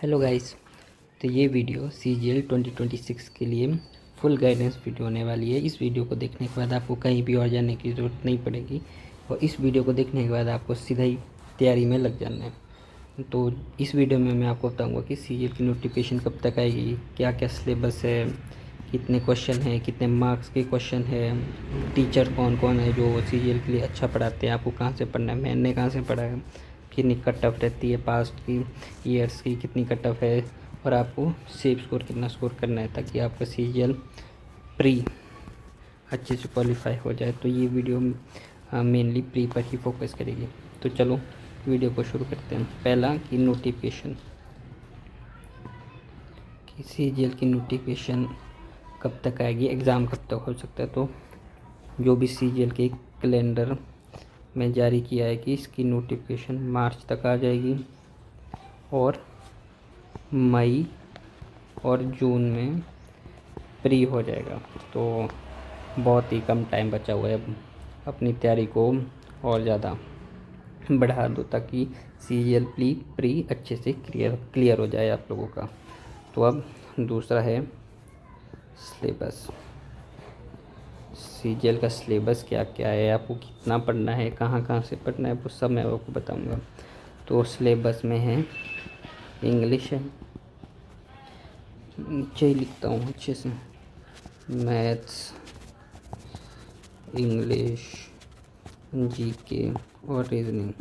Hello guys. तो ये video CGL 2026 के लिए फुल गाइडेंस वीडियो होने वाली है। इस वीडियो को देखने के बाद आपको कहीं भी और जाने की ज़रूरत नहीं पड़ेगी और इस वीडियो को देखने के बाद आपको सीधा ही तैयारी में लग जाना है। तो इस वीडियो में मैं आपको बताऊंगा कि CGL की नोटिफिकेशन कब तक आएगी, क्या क्या सिलेबस है, कितने क्वेश्चन हैं, कितने मार्क्स के क्वेश्चन है, टीचर कौन कौन है जो CGL के लिए अच्छा पढ़ाते हैं, आपको कहाँ से पढ़ना है, मैंने कहाँ से पढ़ा है, कितनी कट ऑफ रहती है, पास्ट की ईयर्स की कितनी कट ऑफ है और आपको सेफ स्कोर कितना स्कोर करना है ताकि आपका CGL प्री अच्छे से क्वालिफाई हो जाए। तो ये वीडियो मेनली प्री पर ही फोकस करेगी। तो चलो वीडियो को शुरू करते हैं। पहला कि नोटिफिकेशन, कि CGL की नोटिफिकेशन कब तक आएगी, एग्ज़ाम कब तक हो सकता है। तो जो भी CGL के कैलेंडर में जारी किया है कि इसकी नोटिफिकेशन मार्च तक आ जाएगी और मई और जून में प्री हो जाएगा। तो बहुत ही कम टाइम बचा हुआ है, अपनी तैयारी को और ज़्यादा बढ़ा दो ताकि CGL प्री अच्छे से क्लियर हो जाए आप लोगों का। तो अब दूसरा है सिलेबस। CGL का सिलेबस क्या क्या है, आपको कितना पढ़ना है, कहाँ कहाँ से पढ़ना है, वो सब मैं आपको बताऊँगा। तो सिलेबस में है इंग्लिश है, नीचे ही लिखता हूँ अच्छे से, मैथ्स, इंग्लिश, GK और रीजनिंग।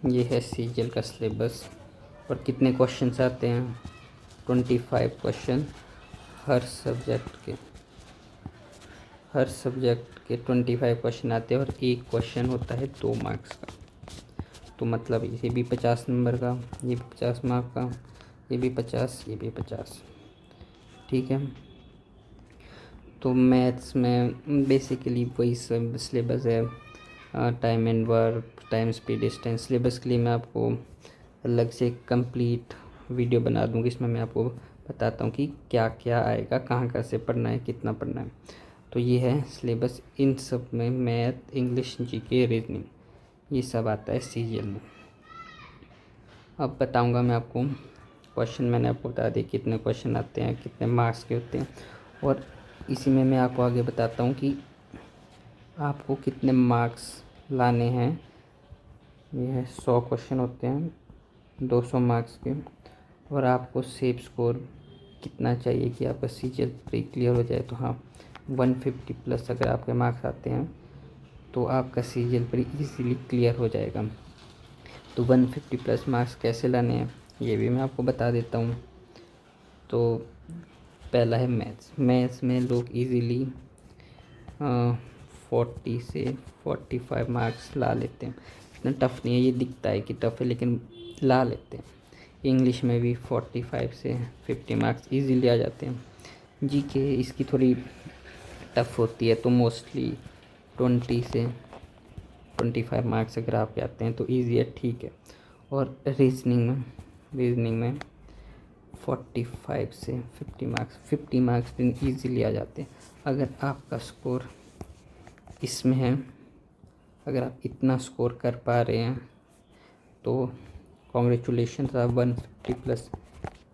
ये है CGL का सिलेबस। और कितने क्वेश्चंस आते हैं, 25 क्वेश्चन हर सब्जेक्ट के 25 क्वेश्चन आते हैं और एक क्वेश्चन होता है 2 मार्क्स का। तो मतलब ये भी 50 नंबर का, ये भी 50 मार्क का, ये भी 50, ये भी 50। ठीक है। तो मैथ्स में बेसिकली वही सब सिलेबस है, time and work, time speed distance. Syllabus के लिए मैं आपको अलग से कंप्लीट वीडियो बना दूँगी, इसमें मैं आपको बताता हूँ कि क्या क्या आएगा, कहाँ कहाँ से पढ़ना है, कितना पढ़ना है। तो ये है सिलेबस। इन सब में मैथ, इंग्लिश, GK, रीजनिंग ये सब आता है CGL में। अब बताऊँगा मैं आपको क्वेश्चन, मैंने आपको बता दिया कितने क्वेश्चन आते हैं, कितने मार्क्स के होते हैं। और इसी में मैं आपको आगे बताता हूँ कि आपको कितने मार्क्स लाने हैं। ये है 100 क्वेश्चन होते हैं 200 मार्क्स के, और आपको सेफ स्कोर कितना चाहिए कि आपका CGL प्री क्लियर हो जाए। तो हाँ, 150 प्लस अगर आपके मार्क्स आते हैं तो आपका CGL प्री इजीली क्लियर हो जाएगा। तो 150 प्लस मार्क्स कैसे लाने हैं ये भी मैं आपको बता देता हूँ। तो पहला है मैथ्स में लोग इजीली 40 से 45 मार्क्स ला लेते हैं। इतना टफ नहीं है, ये दिखता है कि टफ है लेकिन ला लेते हैं। इंग्लिश में भी 45 से 50 मार्क्स इजीली आ जाते हैं। GK इसकी थोड़ी टफ होती है, तो मोस्टली 20 से 25 मार्क्स अगर आपके आते हैं तो ईजी है, ठीक है। और रीजनिंग में 45 से 50 मार्क्स भी ईजीली आ जाते हैं। अगर आपका स्कोर इसमें है, अगर आप इतना स्कोर कर पा रहे हैं तो कॉन्ग्रेचुलेशन, आप 150 प्लस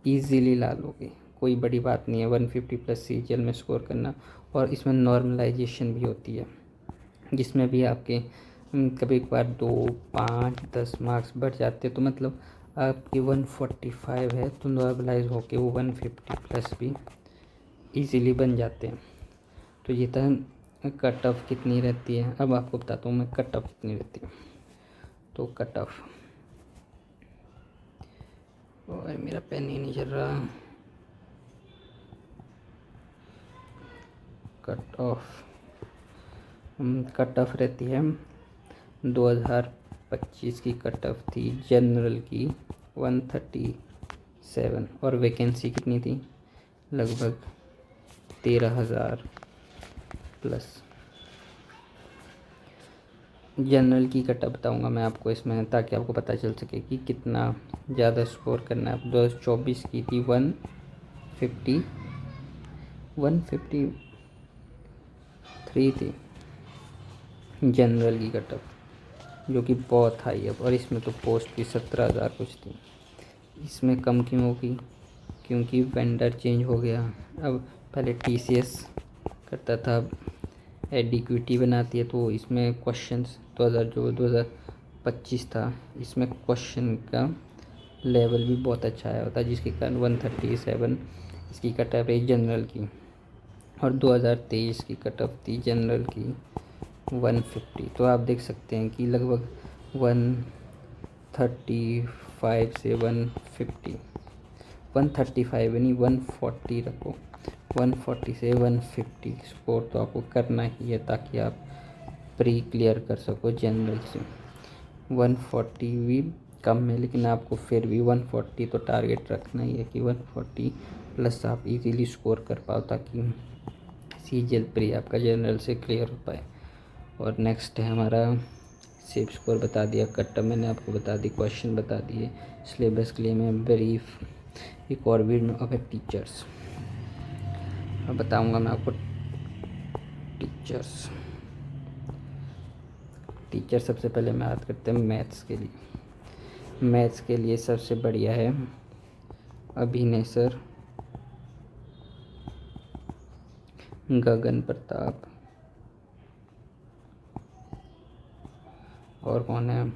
ईजीली ला लोगे। कोई बड़ी बात नहीं है 150 प्लस CGL में स्कोर करना। और इसमें नॉर्मलाइजेशन भी होती है, जिसमें भी आपके कभी कभार 2, 5, 10 मार्क्स बढ़ जाते हैं। तो मतलब आपकी 145 है तो नॉर्मलाइज होके वो 150 प्लस भी इजीली बन जाते हैं। तो ये था कट ऑफ कितनी रहती है। अब आपको बताता हूँ मैं कट ऑफ कितनी रहती है। तो कट ऑफ, और मेरा पेन ही नहीं चल रहा। कट ऑफ रहती है 2025 की कट ऑफ थी जनरल की 137, और वैकेंसी कितनी थी, लगभग 13,000 प्लस। जनरल की कट ऑफ बताऊँगा मैं आपको इसमें, ताकि आपको पता चल सके कि कितना ज़्यादा स्कोर करना है। 2024 की थी 153 थी जनरल की कट ऑफ। जो कि बहुत हाई है। और इसमें तो पोस्ट भी 17,000 कुछ थी। इसमें कम क्यों होगी? क्योंकि वेंडर चेंज हो गया। अब पहले TCS करता था, अब एडिक्विटी बनाती है। तो इसमें क्वेश्चंस 2025 था, इसमें क्वेश्चन का लेवल भी बहुत अच्छा आया होता है, जिसके कारण 137 इसकी कट ऑफ रही जनरल की। और 2023 की कट ऑफ थी जनरल की 150। तो आप देख सकते हैं कि लगभग 135 से 150, 135 यानी 140 रखो, 140 से 150 स्कोर तो आपको करना ही है, ताकि आप प्री क्लियर कर सको जनरल से। 140 भी कम है, लेकिन आपको फिर भी 140 तो टारगेट रखना ही है कि 140 प्लस आप इजीली स्कोर कर पाओ, ताकि CGL प्री आपका जनरल से क्लियर हो पाए। और नेक्स्ट है हमारा सेफ स्कोर बता दिया, कट ऑफ मैंने आपको बता दी, क्वेश्चन बता दिए, सिलेबस के लिए मैं ब्रीफ एक और वीडियो में। अब है टीचर्स, अब बताऊंगा मैं आपको टीचर सबसे पहले मैं बात करते हैं मैथ्स के लिए। मैथ्स के लिए सबसे बढ़िया है अभिनय सर, गगन प्रताप, और कौन है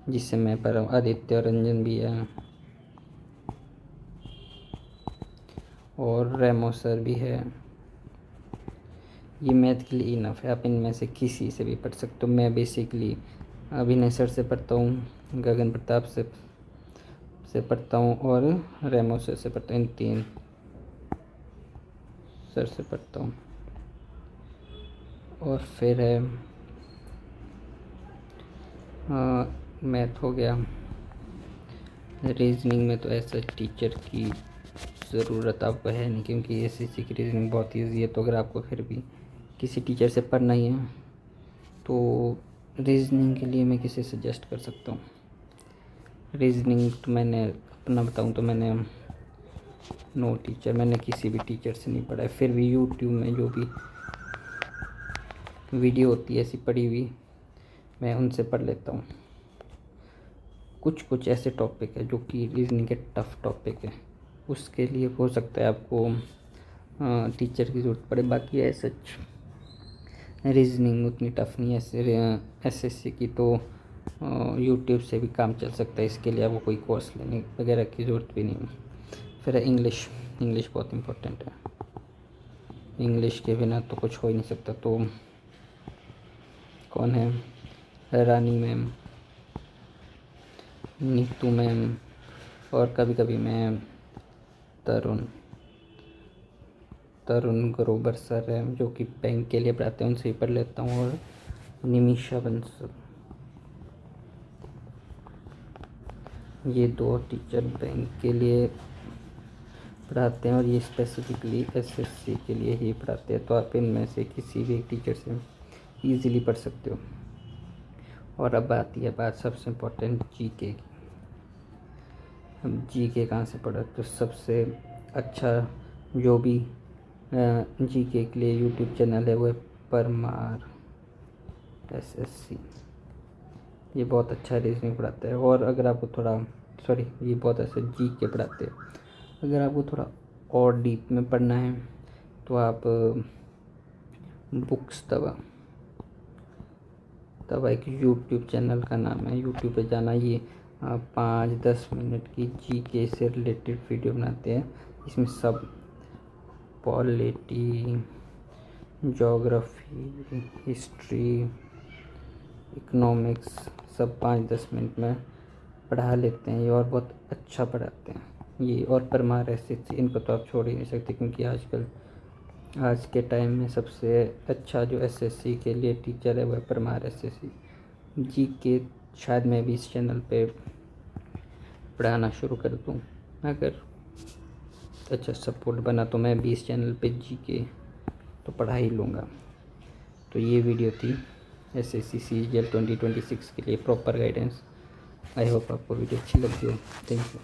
जिससे मैं पढ़ा हूँ, आदित्य रंजन भी है, और रेमो सर भी है। ये मैथ के लिए इनफ है, आप इनमें से किसी से भी पढ़ सकते हो। मैं बेसिकली अभिनय सर से पढ़ता हूँ, गगन प्रताप से पढ़ता हूँ, और रेमो सर से पढ़ता हूँ। इन 3 सर से पढ़ता हूँ। और फिर है मैथ हो गया। रीजनिंग में तो ऐसा रीजनिंग की ज़रूरत आपको है नहीं, क्योंकि SSC की रीजनिंग बहुत ईजी है। तो अगर आपको फिर भी किसी टीचर से पढ़ना ही है, तो रीजनिंग के लिए मैं किसे सजेस्ट कर सकता हूँ? रीजनिंग तो मैंने अपना बताऊँ तो मैंने मैंने किसी भी टीचर से नहीं पढ़ा है। फिर भी यूट्यूब में जो भी वीडियो होती है ऐसी पढ़ी हुई, मैं उनसे पढ़ लेता हूँ। कुछ कुछ ऐसे टॉपिक है जो कि रीजनिंग के टफ़ टॉपिक है, उसके लिए हो सकता है आपको टीचर की ज़रूरत पड़े। बाकी है सच रीजनिंग उतनी टफ नहीं है SSC की, तो यूट्यूब से भी काम चल सकता है। इसके लिए आपको कोई कोर्स लेने वगैरह की ज़रूरत भी नहीं है। फिर है इंग्लिश बहुत इम्पोर्टेंट है, इंग्लिश के बिना तो कुछ हो ही नहीं सकता। तो कौन है, रानी मैम, नीतू मैम, और कभी कभी मैं तरुण ग्रोवर सर है जो कि बैंक के लिए पढ़ाते हैं, उनसे ही पढ़ लेता हूँ। और निमिषा बंसल, ये 2 टीचर बैंक के लिए पढ़ाते हैं, और ये स्पेसिफिकली SSC के लिए ही पढ़ाते हैं। तो आप इनमें से किसी भी एक टीचर से ईज़िली पढ़ सकते हो। और अब आती है बात सबसे इम्पोर्टेंट GK की। हम GK कहाँ से पढ़ा? तो सबसे अच्छा जो भी GK के लिए यूट्यूब चैनल है वो है परमार SSC। ये बहुत अच्छा रीजनिंग पढ़ाता है। और अगर आपको ये बहुत अच्छा GK पढ़ाते हैं। अगर आपको थोड़ा और डीप में पढ़ना है तो आप बुक्स तवा एक यूट्यूब चैनल का नाम है, यूट्यूब पे जाना। ये 5-10 मिनट की GK से रिलेटेड वीडियो बनाते हैं। इसमें सब पॉलिटी, ज्योग्राफी, हिस्ट्री, इकोनॉमिक्स सब 5-10 मिनट में पढ़ा लेते हैं ये, और बहुत अच्छा पढ़ाते हैं ये। और परमार SSC, इनको तो आप छोड़ ही नहीं सकते, क्योंकि आज के टाइम में सबसे अच्छा जो SSC के लिए टीचर है वो है परमार SSC। GK शायद मैं भी इस चैनल पे पढ़ाना शुरू कर दूँ, अगर अच्छा सपोर्ट बना तो मैं भी इस चैनल पे GK तो पढ़ा ही लूँगा। तो ये वीडियो थी SSC CGL 2026 के लिए प्रॉपर गाइडेंस। आई होप आपको वीडियो अच्छी लगी हो। Thank you.